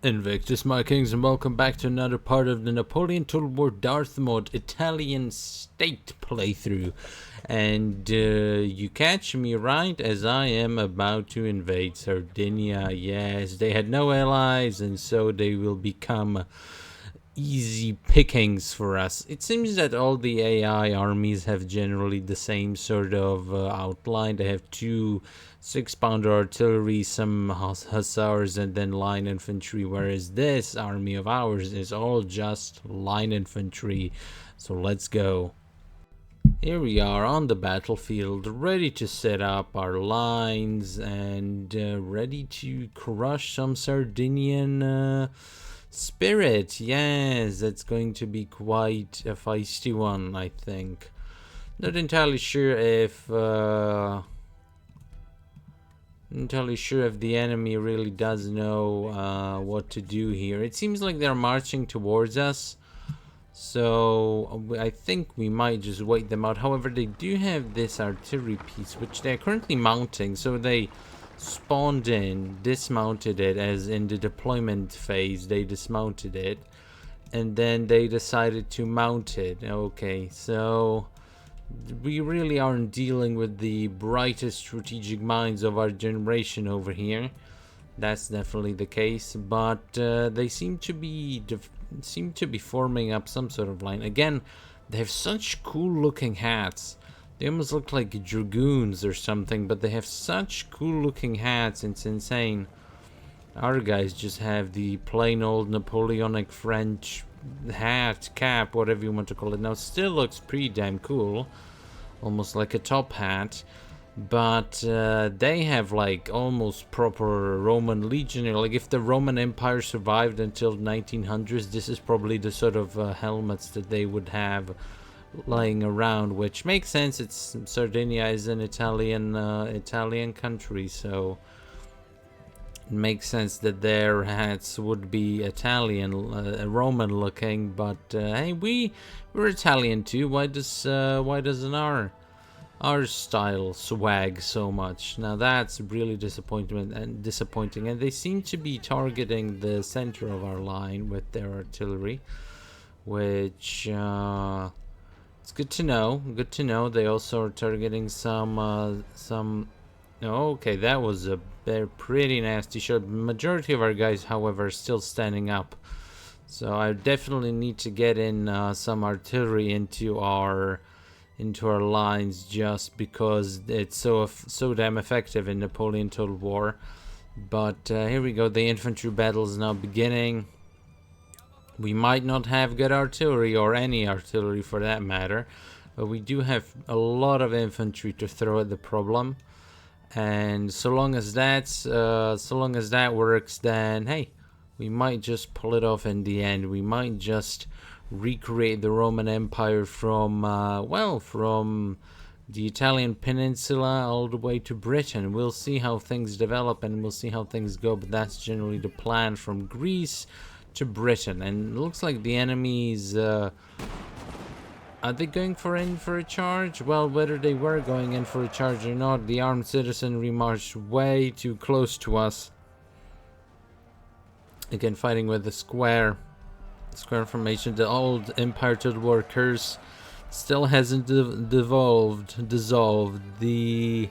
Invictus, my kings, and welcome back to another part of the Napoleon Total War DarthMod Italian state playthrough. And you catch me right as I am about to invade Sardinia. Yes, they had no allies, and so they will become easy pickings for us. It seems that all the AI armies have generally the same sort of outline. They have two 6-pounder artillery, some hussars, and then line infantry, whereas this army of ours is all just line infantry. So let's go. Here we are on the battlefield, ready to set up our lines and ready to crush some Sardinian spirit. Yes, that's going to be quite a feisty one, I think. Not entirely sure if the enemy really does know what to do here. It seems like they're marching towards us, so I think we might just wait them out. However, they do have this artillery piece, which they're currently mounting, so they spawned in, dismounted it, as in the deployment phase they dismounted it, and then they decided to mount it. Okay, so we really aren't dealing with the brightest strategic minds of our generation over here. That's definitely the case, but they seem to be forming up some sort of line. Again, they have such cool looking hats. They almost look like dragoons or something, but they have such cool looking hats, it's insane. Our guys just have the plain old Napoleonic French hat, cap, whatever you want to call it. Now, still looks pretty damn cool, almost like a top hat, but they have like almost proper Roman legionary. Like if the Roman Empire survived until 1900s, this is probably the sort of helmets that they would have lying around, which makes sense. It's Sardinia is an Italian country, so it makes sense that their hats would be Italian, Roman looking. But hey, we're Italian too. Why doesn't our style swag so much? Now that's really disappointing, and they seem to be targeting the center of our line with their artillery, which it's good to know. Good to know. They also are targeting some. Oh, okay, that was a pretty nasty shot. Majority of our guys, however, are still standing up. So I definitely need to get in some artillery into our lines, just because it's so damn effective in Napoleon Total War. But here we go. The infantry battle is now beginning. We might not have good artillery, or any artillery for that matter, but we do have a lot of infantry to throw at the problem. And so long as that works, then hey, we might just pull it off in the end. We might just recreate the Roman Empire from the Italian peninsula all the way to Britain. We'll see how things develop and we'll see how things go, but that's generally the plan, from Greece to Britain. And it looks like the enemies are they going for a charge? Well, whether they were going in for a charge or not, the armed citizenry marched way too close to us. Again, fighting with the square formation. The old Empire Total War curse still hasn't dissolved. The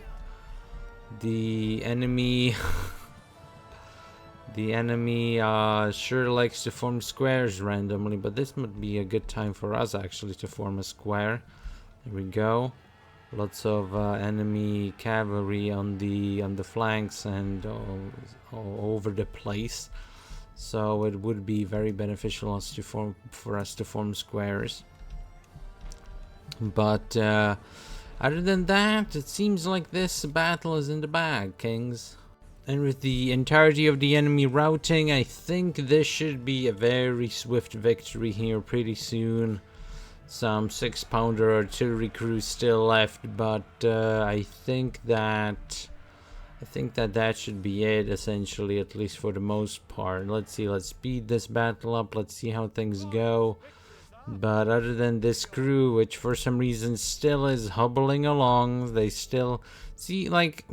enemy the enemy sure likes to form squares randomly, but this might be a good time for us actually to form a square. There we go. Lots of enemy cavalry on the flanks and all over the place. So it would be very beneficial for us to form squares. But other than that, it seems like this battle is in the bag, kings. And with the entirety of the enemy routing, I think this should be a very swift victory here pretty soon. Some 6-pounder artillery crews still left, but I think that should be it, essentially, at least for the most part. Let's see, let's speed this battle up, let's see how things go. But other than this crew, which for some reason still is hobbling along, they still see, like,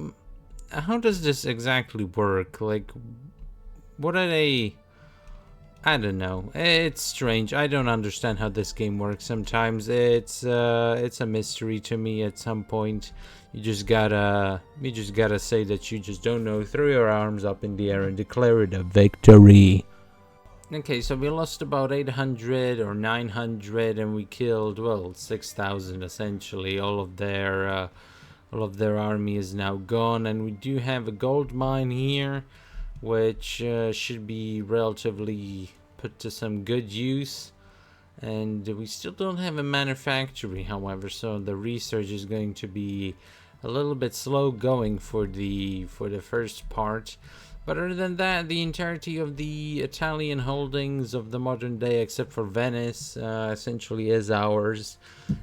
how does this exactly work? Like, what are they I don't know. It's strange. I don't understand how this game works sometimes. It's a mystery to me at some point. You just gotta say that you just don't know. Throw your arms up in the air and declare it a victory. Okay, so we lost about 800 or 900 and we killed, well, 6,000 essentially. All of their army is now gone, and we do have a gold mine here, which should be relatively put to some good use. And we still don't have a manufactory, however, so the research is going to be a little bit slow going for the first part. But other than that, the entirety of the Italian holdings of the modern day, except for Venice, essentially is ours.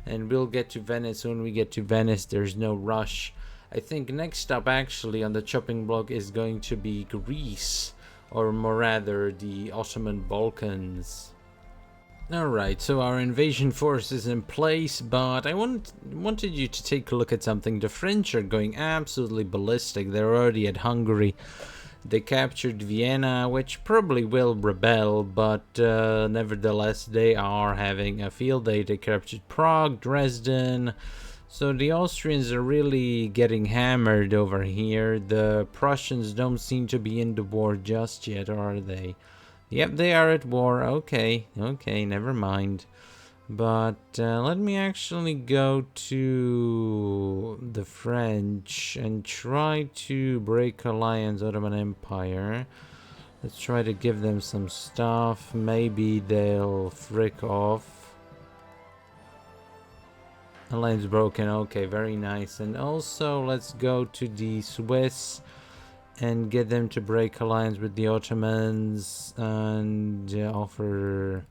And we'll get to Venice when we get to Venice. There's no rush. I think next up, actually, on the chopping block is going to be Greece, or more rather, the Ottoman Balkans. Alright, so our invasion force is in place, but I wanted you to take a look at something. The French are going absolutely ballistic. They're already at Hungary. They captured Vienna, which probably will rebel, but nevertheless, they are having a field day. They captured Prague, Dresden. So the Austrians are really getting hammered over here. The Prussians don't seem to be in the war just yet, are they? Yep, they are at war. Okay, never mind. But let me actually go to the French and try to break alliance Ottoman Empire. Let's try to give them some stuff. Maybe they'll frick off. Alliance broken. Okay, very nice. And also let's go to the Swiss and get them to break alliance with the Ottomans and offer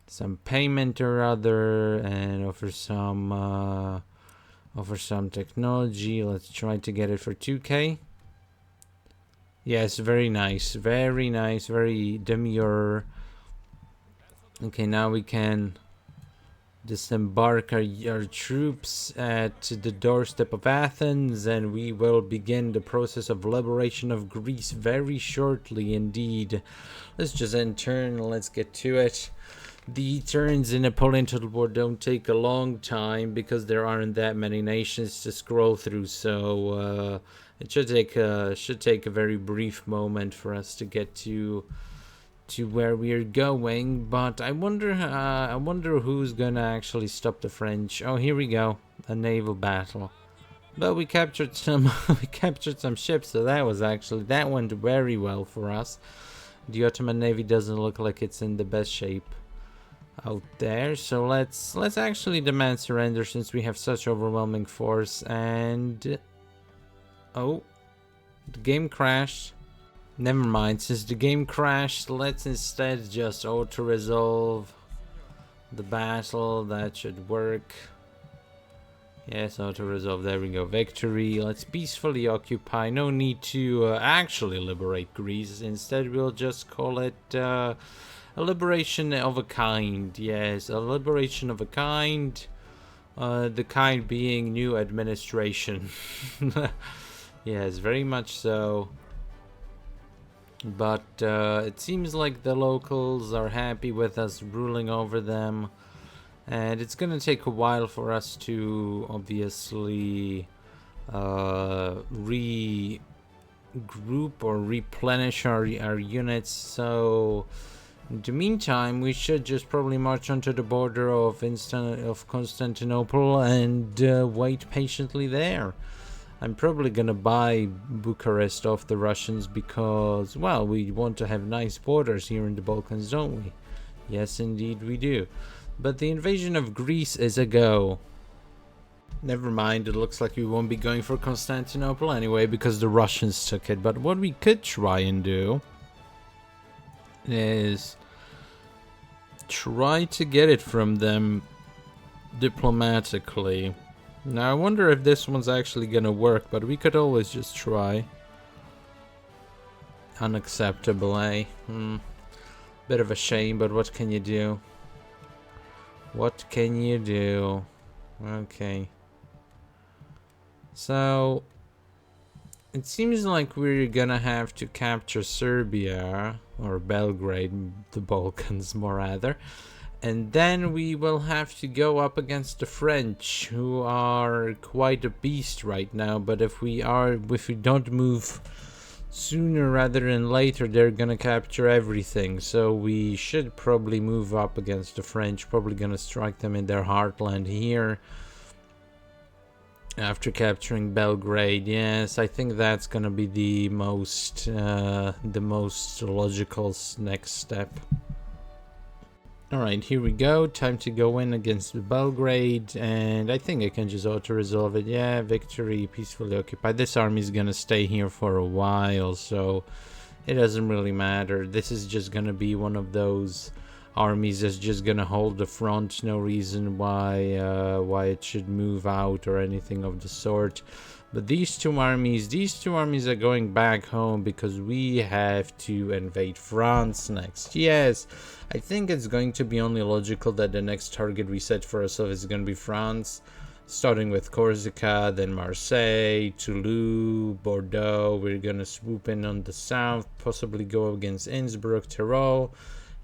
some payment or other, and offer some technology. Let's try to get it for 2k. Yes, very nice, very demure. Okay, now we can disembark our troops at the doorstep of Athens, and we will begin the process of liberation of Greece very shortly indeed. Let's just end turn, let's get to it. The turns in Napoleon Total War don't take a long time because there aren't that many nations to scroll through, so it should take a very brief moment for us to get to where we are going. But I wonder who's gonna actually stop the French. Oh, here we go, a naval battle. But we captured some ships, so that went very well for us. The Ottoman Navy doesn't look like it's in the best shape out there, so let's actually demand surrender since we have such overwhelming force. And oh, the game crashed. Never mind, since the game crashed, let's instead just auto-resolve the battle. That should work. Yes, auto-resolve, there we go, victory. Let's peacefully occupy. No need to actually liberate Greece. Instead, we'll just call it a liberation of a kind. Yes, a liberation of a kind. The kind being new administration. Yes, very much so. But it seems like the locals are happy with us ruling over them. And it's gonna take a while for us to obviously regroup or replenish our units. So in the meantime, we should just probably march onto the border of Constantinople and wait patiently there. I'm probably gonna buy Bucharest off the Russians because, well, we want to have nice borders here in the Balkans, don't we? Yes, indeed we do. But the invasion of Greece is a go. Never mind, it looks like we won't be going for Constantinople anyway because the Russians took it. But what we could try and do is try to get it from them diplomatically. Now I wonder if this one's actually gonna work, but we could always just try. Unacceptable, eh? Bit of a shame, but what can you do? What can you do? Okay. So it seems like we're gonna have to capture Serbia. or Belgrade, the Balkans more rather. And then we will have to go up against the French, who are quite a beast right now. But if we don't move sooner rather than later, they're gonna capture everything. So we should probably move up against the French. Probably gonna strike them in their heartland here after capturing Belgrade. Yes, I think that's gonna be the most logical next step. Alright, here we go. Time to go in against Belgrade, and I think I can just auto-resolve it. Yeah, victory, peacefully occupied. This army is gonna stay here for a while, so it doesn't really matter. This is just gonna be one of those armies that's just gonna hold the front. No reason why it should move out or anything of the sort. But these two armies are going back home because we have to invade France next. Yes, I think it's going to be only logical that the next target we set for ourselves is going to be France, starting with Corsica, then Marseille, Toulouse, Bordeaux. We're going to swoop in on the south, possibly go against Innsbruck, Tyrol,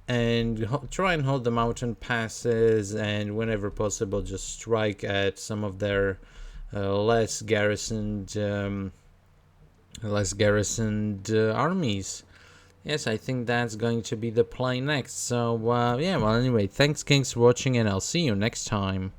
and try and hold the mountain passes, and whenever possible just strike at some of their less garrisoned armies. Yes, I think that's going to be the play next. So yeah, well, anyway, thanks Kings for watching, and I'll see you next time.